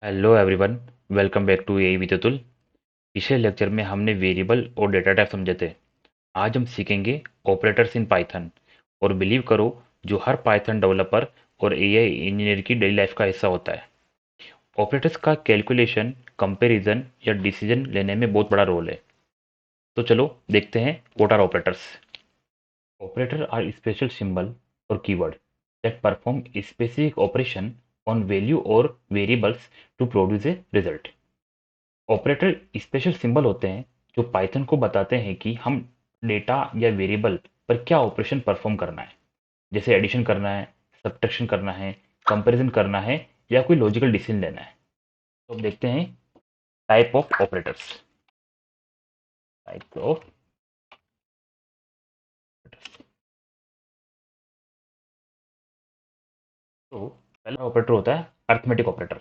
Hello everyone. Welcome back to AI with Atul. पिछले lecture में हमने वेरिएबल और डेटा टाइप समझे थे। आज हम सीखेंगे ऑपरेटर्स इन पाइथन। और बिलीव करो, जो हर पाइथन डेवलपर और एआई इंजीनियर की डेली लाइफ का हिस्सा होता है। ऑपरेटर्स का कैलकुलेशन, कंपैरिजन या डिसीजन लेने में बहुत बड़ा रोल है। तो चलो देखते हैं what are operators. Operator are special symbol और keyword that perform a specific operation on value or variables to produce a result। Operator special symbol होते हैं जो पाइथन को बताते हैं कि हम डेटा या वेरिएबल पर क्या ऑपरेशन परफॉर्म करना है, जैसे एडिशन करना है, सब्ट्रैक्शन करना है, कंपैरिजन करना है या कोई लॉजिकल डिसीजन लेना है। तो अब देखते हैं type of operators. Type of तो पहला ऑपरेटर होता है अर्थमेटिक ऑपरेटर।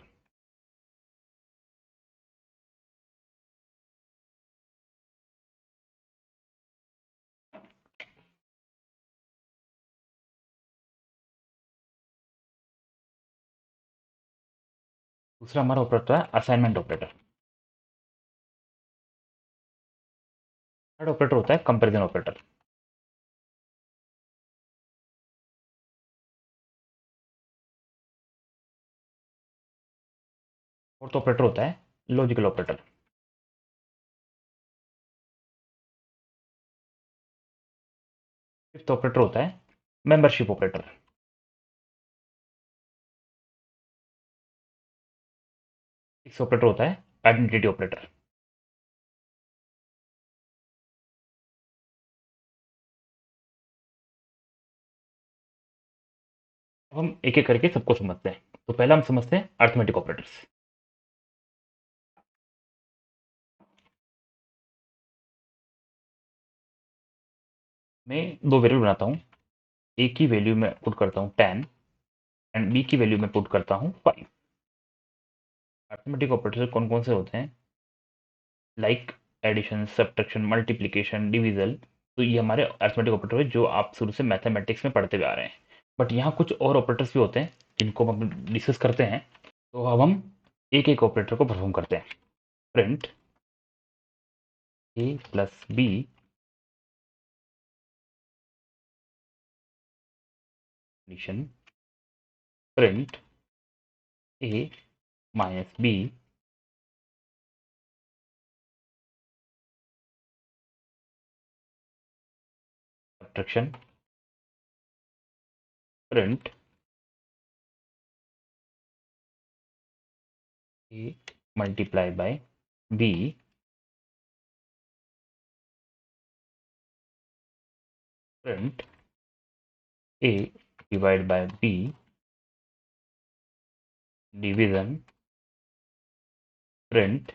दूसरा हमारा ऑपरेटर है असाइनमेंट ऑपरेटर। थर्ड ऑपरेटर होता है कंपैरिजन ऑपरेटर। फोर्थ ऑपरेटर होता है लॉजिकल ऑपरेटर। फिफ्थ ऑपरेटर होता है मेंबरशिप ऑपरेटर। सिक्स ऑपरेटर होता है आइडेंटिटी ऑपरेटर। अब हम एक एक करके सबको समझते हैं। तो पहला हम समझते हैं अर्थमेटिक ऑपरेटर्स। मैं दो वेरिएबल बनाता हूँ। ए की वैल्यू में पुट करता हूँ 10 एंड बी की वैल्यू में पुट करता हूँ 5। अर्थमेटिक ऑपरेटर कौन कौन से होते हैं? Like addition, subtraction, multiplication, division. तो ये हमारे अर्थमेटिक ऑपरेटर है जो आप शुरू से मैथमेटिक्स में पढ़ते हुए आ रहे हैं। बट यहाँ कुछ और ऑपरेटर्स भी होते हैं जिनको हम डिस्कस करते हैं। तो अब हम एक एक ऑपरेटर को परफॉर्म करते हैं। Print a plus b, addition, print a minus b, subtraction, print a multiply by b, print a divide by b, division, print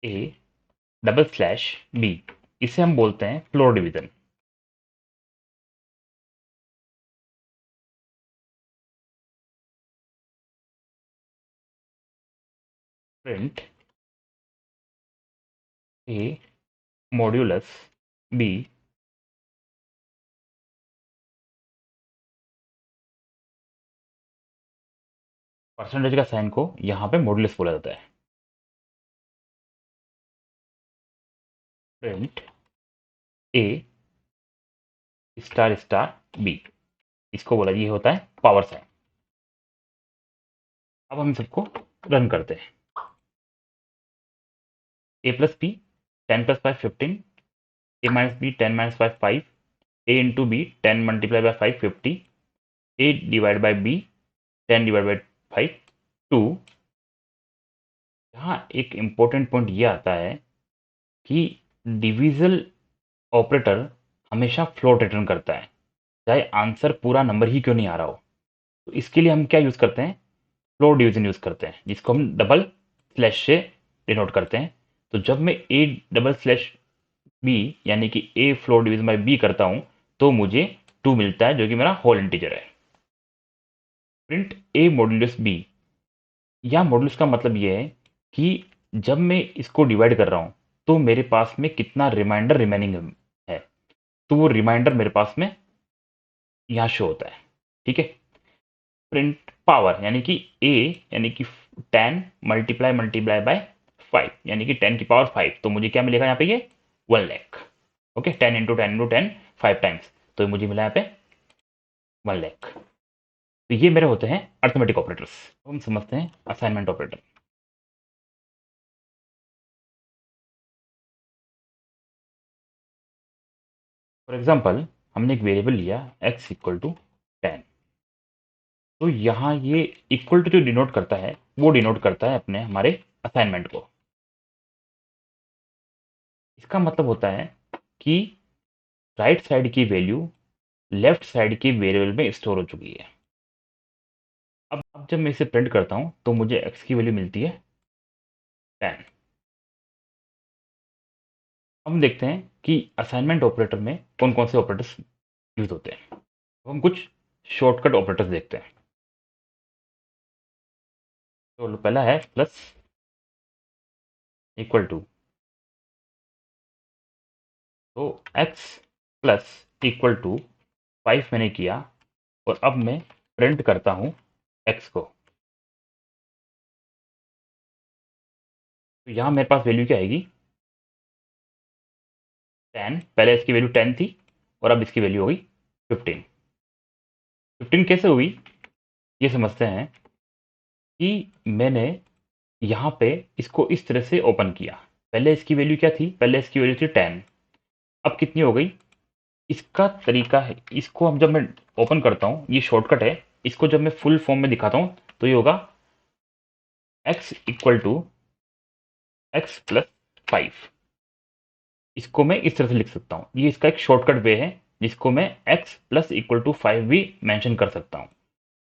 a double slash b. इसे हम बोलते हैं floor division. Print a modulus b, percentage का sign को यहाँ पे modulus बोला जाता है। Print a star star b, इसको बोला ये होता है पावर साइन। अब हम सबको रन करते हैं। A plus B 10 + 5 15, A minus B 10 - 5 5, A into B 10 × 5 50, A divide by B 10/5 2। यहाँ एक इंपॉर्टेंट पॉइंट ये आता है कि डिविजल ऑपरेटर हमेशा फ्लोट रिटर्न करता है, चाहे आंसर पूरा नंबर ही क्यों नहीं आ रहा हो। तो इसके लिए हम क्या यूज करते हैं? फ्लोट डिवीजन यूज करते हैं, जिसको हम डबल स्लैश से डिनोट करते हैं। तो जब मैं ए डबल स्लैश बी यानी कि ए फ्लोट डिवीजन बाय बी करता हूं, तो मुझे 2 मिलता है जो कि मेरा होल इंटीजर है। प्रिंट ए मॉड्यूलस बी, या मॉड्यूलस का मतलब ये है कि जब मैं इसको डिवाइड कर रहा हूं तो मेरे पास में कितना रिमाइंडर रिमेनिंग है। तो वो रिमाइंडर मेरे पास में यहाँ शो होता है। ठीक है। प्रिंट पावर यानी कि a यानी कि 10 मल्टीप्लाई मल्टीप्लाई बाय 5 यानी कि 10 की पावर 5, तो मुझे क्या मिलेगा यहाँ पे ये 1 lakh. Okay, 10 into 10 into 10 5 times, तो मुझे मिला यहाँ पे 1 लाख। तो ये मेरे होते हैं अर्थमेटिक ऑपरेटर्स। हम समझते हैं असाइनमेंट ऑपरेटर। फॉर एग्जाम्पल हमने एक वेरिएबल लिया x इक्वल टू 10, तो यहाँ ये इक्वल टू जो डिनोट करता है वो डिनोट करता है अपने हमारे असाइनमेंट को। इसका मतलब होता है कि राइट साइड की वैल्यू लेफ्ट साइड की वेरिएबल में स्टोर हो चुकी है। अब जब मैं इसे प्रिंट करता हूँ तो मुझे x की वैल्यू मिलती है 10। अब हम देखते हैं कि असाइनमेंट ऑपरेटर में कौन कौन से ऑपरेटर्स यूज होते हैं। तो हम कुछ शॉर्टकट ऑपरेटर्स देखते हैं। तो पहला है प्लस इक्वल टू, तो x प्लस इक्वल टू 5 मैंने किया, और अब मैं प्रिंट करता हूँ x को। तो यहाँ मेरे पास वैल्यू क्या आएगी 10, पहले इसकी वैल्यू 10 थी और अब इसकी वैल्यू हो गई 15। 15 कैसे हुई ये समझते हैं कि मैंने यहाँ पे इसको इस तरह से ओपन किया। पहले इसकी वैल्यू क्या थी, पहले इसकी वैल्यू थी 10, अब कितनी हो गई। इसका तरीका है, इसको हम जब मैं ओपन करता हूँ, ये शॉर्टकट है, इसको जब मैं फुल फॉर्म में दिखाता हूँ तो ये होगा x equal to x plus 5। इसको मैं इस तरह से लिख सकता हूँ, ये इसका एक शॉर्टकट वे है जिसको मैं x प्लस इक्वल टू 5 भी मेंशन कर सकता हूँ।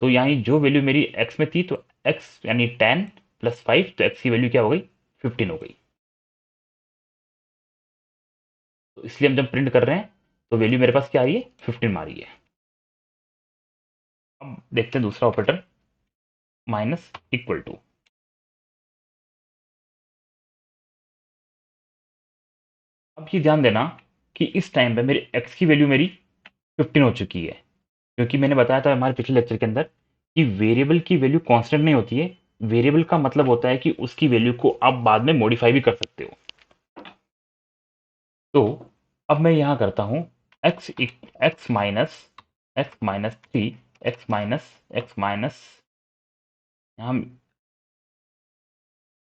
तो यहाँ जो वैल्यू मेरी x में थी, तो x यानी 10 प्लस 5, तो x की वैल्यू क्या हो गई 15 हो गई। तो इसलिए हम जब प्रिंट कर रहे हैं तो वैल्यू मेरे पास क्या आ रही है 15 आ रही है। अब देखते हैं दूसरा ऑपरेटर माइनस इक्वल टू। अब ये ध्यान देना कि इस टाइम पे मेरी x की वैल्यू मेरी 15 हो चुकी है, क्योंकि मैंने बताया था हमारे पिछले लेक्चर के अंदर कि वेरिएबल की वैल्यू कांस्टेंट नहीं होती है। वेरिएबल का मतलब होता है कि उसकी वैल्यू को आप बाद में मॉडिफाई भी कर सकते हो। तो अब मैं यहां करता हूं x x minus three, x minus यहाँ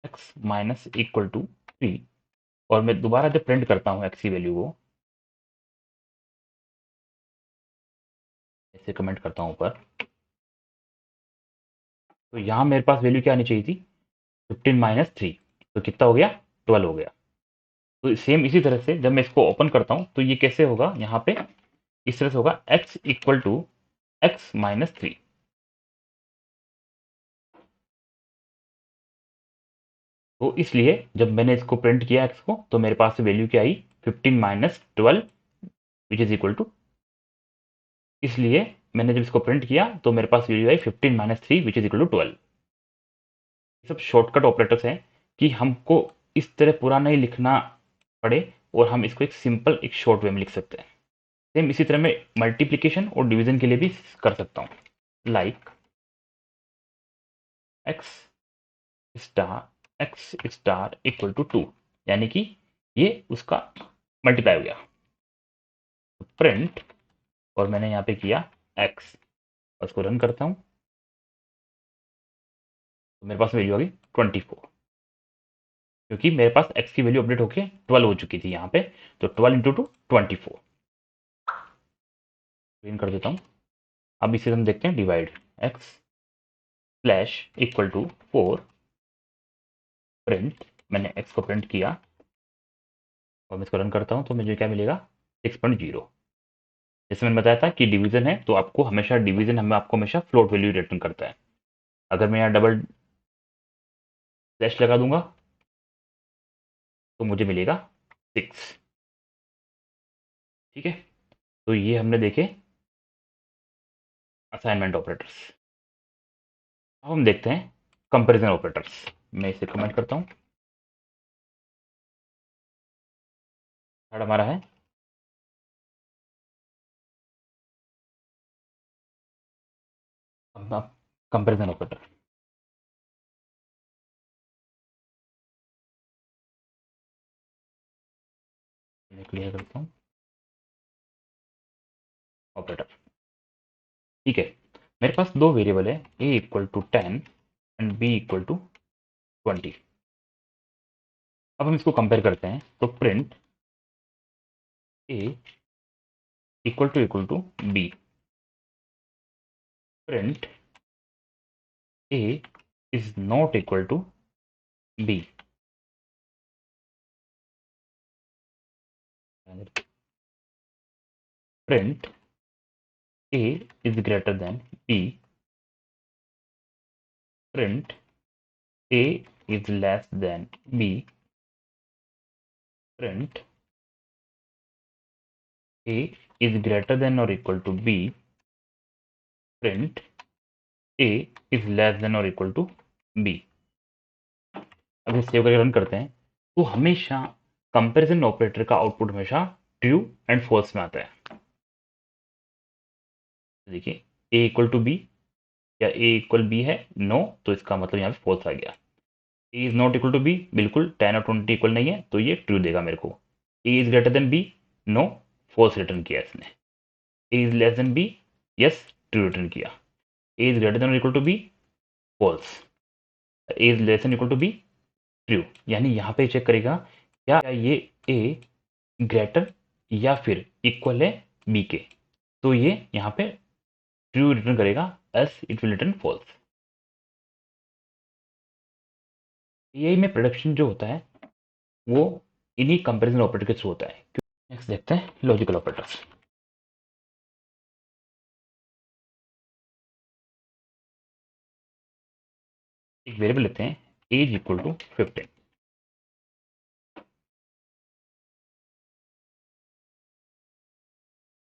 एक्स माइनस इक्वल टू 3, और मैं दोबारा जब प्रिंट करता हूँ x की वैल्यू को, ऐसे कमेंट करता हूँ ऊपर, तो यहाँ मेरे पास वैल्यू क्या आनी चाहिए थी 15 माइनस 3, तो कितना हो गया 12 हो गया। तो सेम इसी तरह से जब मैं इसको ओपन करता हूँ तो ये कैसे होगा, यहाँ पे इस तरह से होगा x equal to x minus 3। तो इसलिए जब मैंने इसको प्रिंट किया x को, तो मेरे पास वैल्यू क्या आई 15 minus 12 which is equal to, इसलिए मैंने जब इसको प्रिंट किया तो मेरे पास वैल्यू आई 15 minus 3 which is equal to 12। ये सब शॉर्टकट ऑपरेटर्स हैं कि हमको इस तरह पूरा नहीं लिखना पड़े, और हम इसको एक सिंपल एक शॉर्ट वे में लिख सकते हैं। सेम इसी तरह मैं मल्टीप्लीकेशन और डिवीजन के लिए भी कर सकता हूँ, like x star equal to 2, यानी कि ये उसका मल्टीप्लाई हो गया। प्रिंट, और मैंने यहाँ पे किया एक्स, और उसको रन करता हूँ तो मेरे पास वैल्यू आ गई 24, क्योंकि मेरे पास एक्स की वैल्यू अपडेट होके 12 हो चुकी थी यहाँ पे। तो 12 इंटू टू 24, क्लीन कर देता हूँ। अब इसे हम देखते हैं divide, x slash equal to 4, print, मैंने एक्स को प्रिंट किया और मैं इसको रन करता हूँ तो मुझे क्या मिलेगा 6.0। जैसे मैंने बताया था कि डिवीजन है तो आपको हमेशा डिवीजन हमें आपको हमेशा फ्लोट वैल्यू रिटर्न करता है। अगर मैं यहाँ डबल स्लैश लगा दूंगा तो मुझे मिलेगा 6। ठीक है, तो ये हमने देखे असाइनमेंट ऑपरेटर्स। अब हम देखते हैं कंपैरिजन ऑपरेटर्स। मैं इसे कमेंट करता हूँ। थर्ड हमारा है अब कंपैरिजन ऑपरेटर। मैं क्लियर करता हूँ ऑपरेटर। ठीक है, मेरे पास दो वेरिएबल है, a equal to 10 and b equal to 20। अब हम इसको कंपेयर करते हैं, तो print a equal to b, print a is not equal to b, print a is greater than b, print a is less than b, print a is greater than or equal to b, print a is less than or equal to b। अब इसे save करके run करते हैं, तो हमेशा comparison operator का output हमेशा true and false में आता है। देखिए a इक्वल टू बी, या a इक्वल बी है, नो, तो इसका मतलब यहाँ पे फॉल्स आ गया। a is not equal to b, बिल्कुल 10 और 20 इक्वल नहीं है, तो ये ट्रू देगा मेरे को। a is greater than b, no, false return किया इसने। a is less than b, yes, true return किया। a इज ग्रेटर देन और equal to b, false. A is less than equal to b, true. यानी यहाँ पे check करेगा क्या ये ए ग्रेटर या फिर इक्वल है बी के, तो ये यहाँ पे ट्रू रिटर्न करेगा, else it will return false. AI में प्रोडक्शन जो होता है वो इन्हीं कंपैरिजन ऑपरेटर के थ्रू होता है। नेक्स्ट देखते हैं लॉजिकल ऑपरेटर्स। एक वेरिएबल लेते हैं एज इक्वल टू 15,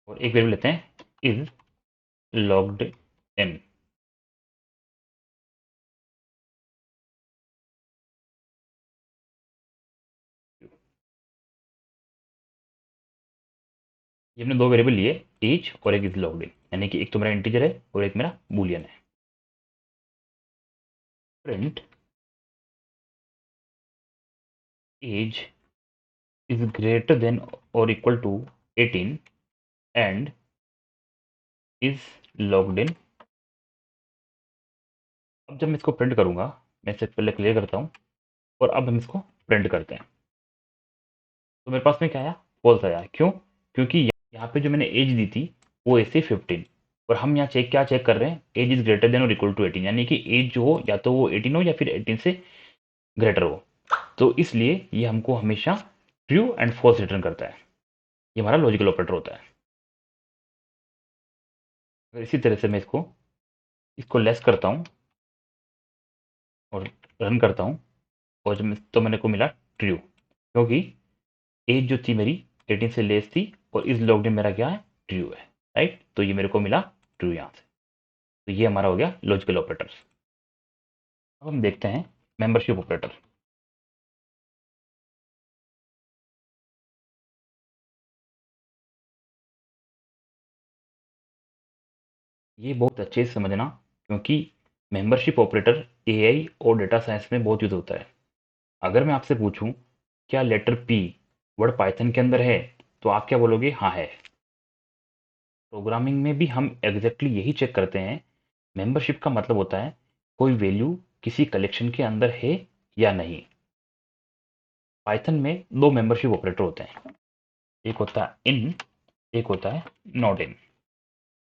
और एक वेरिएबल लेते हैं इज लॉग्ड इन। ये हमने दो वेरिएबल लिए, एज और एक इज लॉग्ड इन, यानी कि एक तो मेरा इंटीजर है और एक मेरा बूलियन है। Print age is greater than or equal to 18 and is logged in। अब जब मैं इसको प्रिंट करूंगा, मैं इससे पहले क्लियर करता हूं, और अब हम इसको प्रिंट करते हैं, तो मेरे पास में क्या आया, फॉल्स आया। क्यों? क्योंकि यहाँ पे जो मैंने एज दी थी वो ऐसे 15, और हम यहाँ चेक क्या चेक कर रहे हैं, एज इज ग्रेटर देन और इक्वल टू 18, यानी कि एज जो हो या तो वो 18 हो या फिर 18 से ग्रेटर हो। तो इसलिए ये हमको हमेशा ट्रू एंड फॉल्स रिटर्न करता है। ये हमारा लॉजिकल ऑपरेटर होता है। अगर इसी तरह से मैं इसको इसको लेस करता हूँ और रन करता हूँ, और जब तो मैंने को मिला ट्रू, क्योंकि एज जो थी मेरी 18 से लेस थी, और इस लॉग्ड इन मेरा क्या है, ट्रू है, राइट। तो ये मेरे को मिला ट्रू यहाँ से। तो ये हमारा हो गया लॉजिकल ऑपरेटर्स। अब हम देखते हैं मेंबरशिप ऑपरेटर। ये बहुत अच्छे से समझना, क्योंकि मेंबरशिप ऑपरेटर एआई और डेटा साइंस में बहुत यूज होता है। अगर मैं आपसे पूछूं क्या लेटर पी वर्ड पाइथन के अंदर है, तो आप क्या बोलोगे, हाँ है। प्रोग्रामिंग में भी हम एग्जैक्टली यही चेक करते हैं। मेंबरशिप का मतलब होता है कोई वैल्यू किसी कलेक्शन के अंदर है या नहीं। पाइथन में दो मेंबरशिप ऑपरेटर होते हैं, एक होता है इन, एक होता है नॉट इन।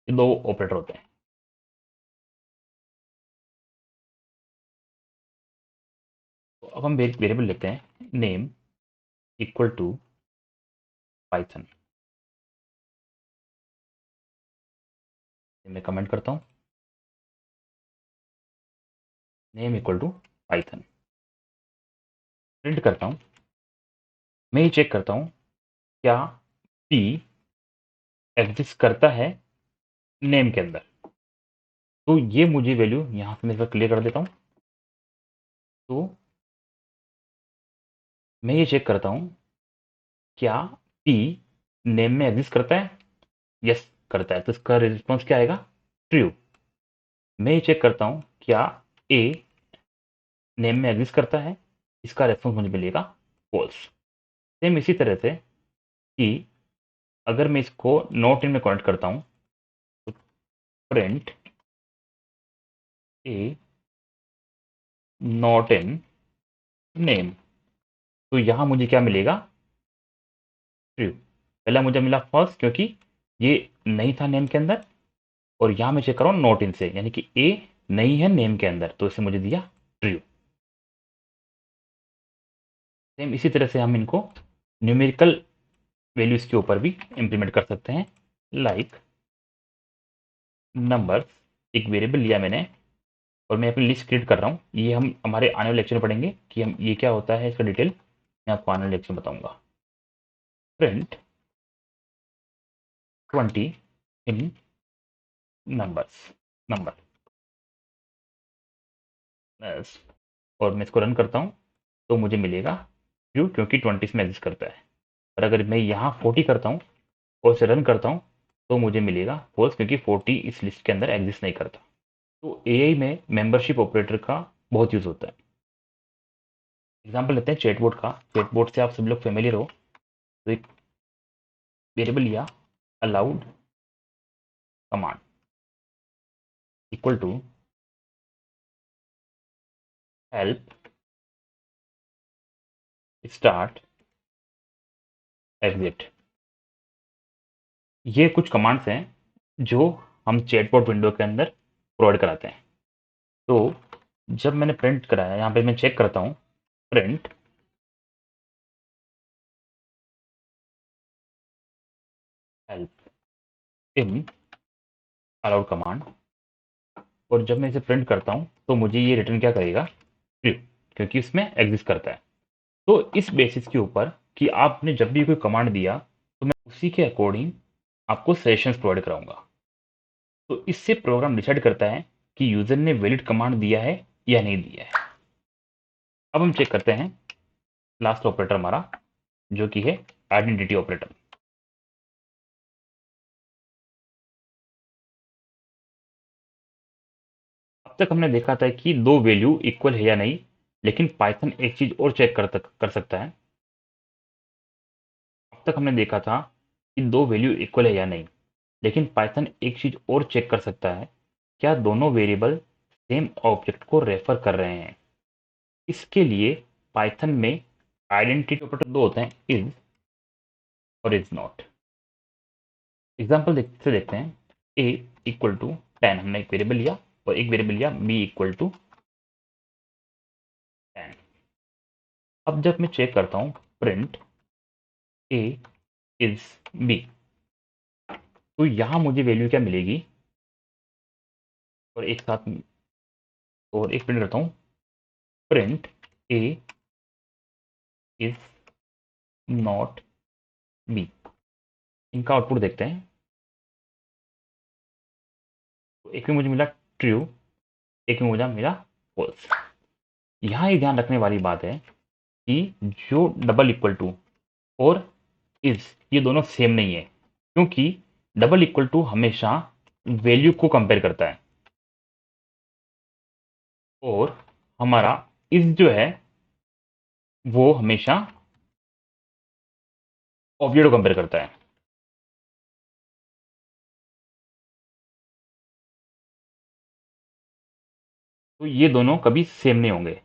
ये दो ऑपरेटर होते हैं। तो अब हम एक वेरिएबल लेते हैं नेम इक्वल टू पाइथन। मैं कमेंट करता हूँ name equal to Python, print करता हूँ। मैं ये चेक करता हूँ क्या पी एग्जिस्ट करता है नेम के अंदर। तो ये मुझे वैल्यू यहाँ से मैं क्लियर कर देता हूँ। तो मैं ये चेक करता हूँ क्या पी नेम में एग्जिस्ट करता है, यस करता है, तो इसका रिस्पॉन्स क्या आएगा, ट्रू। मैं ये चेक करता हूँ क्या ए नेम में एग्जिस्ट करता है, इसका रेस्पॉन्स मुझे मिलेगा फॉल्स। सेम इसी तरह से कि अगर मैं इसको नॉट इन में कनेक्ट करता हूँ तो print A not in name, तो यहाँ मुझे क्या मिलेगा, ट्रू। पहला मुझे मिला फॉल्स क्योंकि ये नहीं था नेम के अंदर, और यहाँ मैं चेक कर रहा हूँ नॉट इन से, यानी कि ए नहीं है नेम के अंदर, तो इसे मुझे दिया ट्रू। सेम इसी तरह से हम इनको न्यूमेरिकल वैल्यूज के ऊपर भी इंप्लीमेंट कर सकते हैं। लाइक नंबर्स, एक वेरिएबल लिया मैंने और मैं अपनी लिस्ट क्रिएट कर रहा हूँ। ये हम हमारे आने वाले लेक्चर में पढ़ेंगे कि हम ये क्या होता है, इसका डिटेल मैं आपको आने वाले लेक्चर में बताऊंगा। प्रिंट 20 इन नंबर्स, नंबर बस, और मैं इसको रन करता हूँ तो मुझे मिलेगा ट्रू, क्योंकि 20 इसमें एग्जिस्ट करता है। और अगर मैं यहाँ 40 करता हूँ और इसे रन करता हूँ तो मुझे मिलेगा फॉल्स, क्योंकि 40 इस लिस्ट के अंदर एग्जिस्ट नहीं करता। तो एआई में मेंबरशिप ऑपरेटर का बहुत यूज होता है। एग्जांपल लेते हैं चैटबॉट का। चैटबॉट से आप सभी लोग फेमिलियर हो, तो एक वेरिएबल लिया allowed command equal to help start exit. ये कुछ कमांड्स हैं जो हम चैटबॉट विंडो के अंदर प्रोवाइड कराते हैं। तो जब मैंने प्रिंट कराया, यहाँ पे मैं चेक करता हूँ print help in allowed command, और जब मैं इसे प्रिंट करता हूँ तो मुझे ये रिटर्न क्या करेगा, ट्रू, क्योंकि इसमें एग्जिस्ट करता है। तो इस बेसिस के ऊपर कि आपने जब भी कोई कमांड दिया तो मैं उसी के अकॉर्डिंग आपको सजेशंस प्रोवाइड कराऊंगा। तो इससे प्रोग्राम डिसाइड करता है कि यूजर ने वैलिड कमांड दिया है या नहीं दिया है। अब हम चेक करते हैं लास्ट ऑपरेटर हमारा, जो कि है आइडेंटिटी ऑपरेटर। अब तक हमने देखा था कि दो वैल्यू इक्वल है या नहीं, लेकिन पाइथन एक चीज और चेक कर सकता है। अब तक हमने देखा था कि दो वैल्यू इक्वल है या नहीं, लेकिन पाइथन एक चीज और चेक कर सकता है, क्या दोनों वेरिएबल सेम ऑब्जेक्ट को रेफर कर रहे हैं। इसके लिए पाइथन में आइडेंटिटी ऑपरेटर दो होते हैं, इज और इज नॉट। एग्जाम्पल से देखते हैं। ए इक्वल टू 10, हमने एक वेरिएबल लिया, और एक वेरिएबल लिया बी इक्वल टू 10। अब जब मैं चेक करता हूँ प्रिंट ए इज बी, तो यहां मुझे वैल्यू क्या मिलेगी, और एक साथ और एक प्रिंट करता हूँ print A is not be. इनका आउटपुट देखते हैं। तो एक में मुझे मिला ट्रू, एक में मुझे मिला फॉल्स। यहाँ ये ध्यान रखने वाली बात है कि जो डबल इक्वल टू और इज, ये दोनों सेम नहीं है, क्योंकि डबल इक्वल टू हमेशा वैल्यू को कंपेयर करता है, और हमारा इज जो है वो हमेशा ऑब्जेक्ट को कंपेयर करता है। तो ये दोनों कभी सेम नहीं होंगे।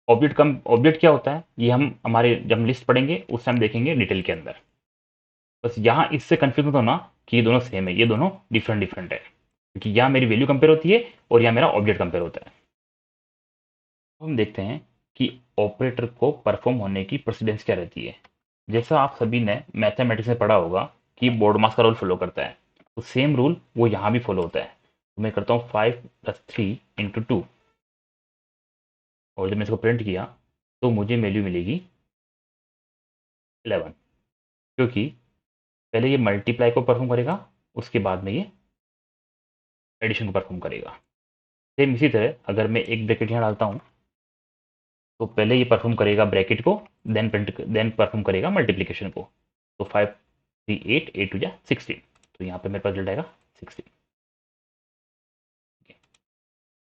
ऑब्जेक्ट क्या होता है, ये हम हमारे जब हम लिस्ट पढ़ेंगे उस टाइम देखेंगे डिटेल के अंदर। बस यहाँ इससे कंफ्यूज मत होना कि ये दोनों सेम है, ये दोनों डिफरेंट डिफरेंट है, क्योंकि यहाँ मेरी वैल्यू कंपेयर होती है और यहाँ मेरा ऑब्जेक्ट कंपेयर होता है। हम देखते हैं कि ऑपरेटर को परफॉर्म होने की प्रेसिडेंस क्या रहती है। जैसा आप सभी ने मैथमेटिक्स में पढ़ा होगा कि बोर्ड मास का रूल फॉलो करता है, तो सेम रूल वो यहाँ भी फॉलो होता है। तो मैं करता हूँ 5 + 3 × 2, और जब मैं इसको प्रिंट किया तो मुझे वैल्यू मिलेगी 11, क्योंकि पहले ये मल्टीप्लाई को परफॉर्म करेगा, उसके बाद में ये एडिशन को परफॉर्म करेगा। सेम इसी तरह अगर मैं एक ब्रैकेट यहाँ डालता हूँ तो पहले ये परफॉर्म करेगा ब्रैकेट को, देन परफॉर्म करेगा मल्टीप्लीकेशन को। तो 5 × 3 = 8, 8 × 2 = 16, तो यहाँ पे मेरे पास रिजल्ट आएगा 16।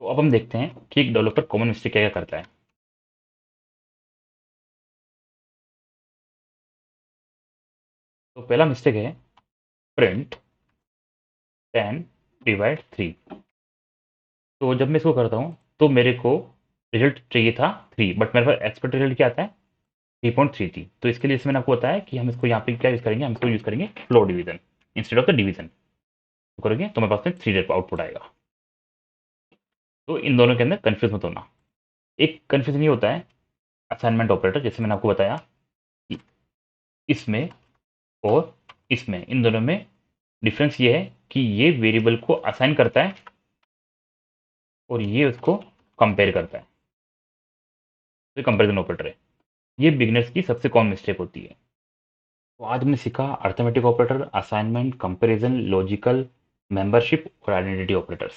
तो अब हम देखते हैं कि एक डेवलपर कॉमन मिस्टेक क्या क्या करता है। तो पहला मिस्टेक है प्रिंट 10/3। तो जब मैं इसको करता हूँ तो मेरे को रिजल्ट चाहिए था 3, बट मेरे पास एक्सपेक्ट रिजल्ट क्या आता है 3.33। तो इसके लिए इसमें मैंने आपको बताया कि हम इसको यहाँ पे क्या यूज़ करेंगे, हम इसको यूज़ करेंगे floor division instead of the division. तो करेंगे तो मेरे पास में 3 आउटपुट आएगा। तो इन दोनों के अंदर कन्फ्यूज मत होना। एक कन्फ्यूजन ये होता है असाइनमेंट ऑपरेटर, जैसे मैंने आपको बताया कि इसमें और इसमें, इन दोनों में डिफरेंस ये है कि ये वेरिएबल को असाइन करता है और ये उसको कंपेयर करता है। तो कंपेरिजन ऑपरेटर है। ये बिगनर्स की सबसे कॉमन मिस्टेक होती है। तो आज हमने सीखा arithmetic operator, assignment, comparison, logical, membership और आइडेंटिटी ऑपरेटर्स।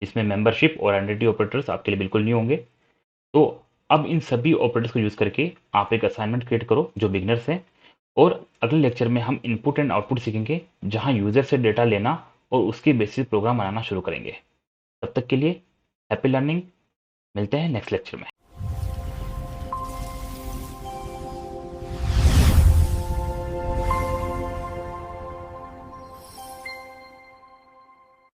इसमें मेंबरशिप और आइडेंटिटी ऑपरेटर्स आपके लिए बिल्कुल नहीं होंगे। तो अब इन सभी ऑपरेटर्स को यूज करके आप एक असाइनमेंट क्रिएट करो जो बिगनर्स हैं। और अगले लेक्चर में हम इनपुट एंड आउटपुट सीखेंगे, जहां यूजर से डेटा लेना और उसके बेसिस प्रोग्राम बनाना शुरू करेंगे। तब तक के लिए हैप्पी लर्निंग। मिलते हैं नेक्स्ट लेक्चर में।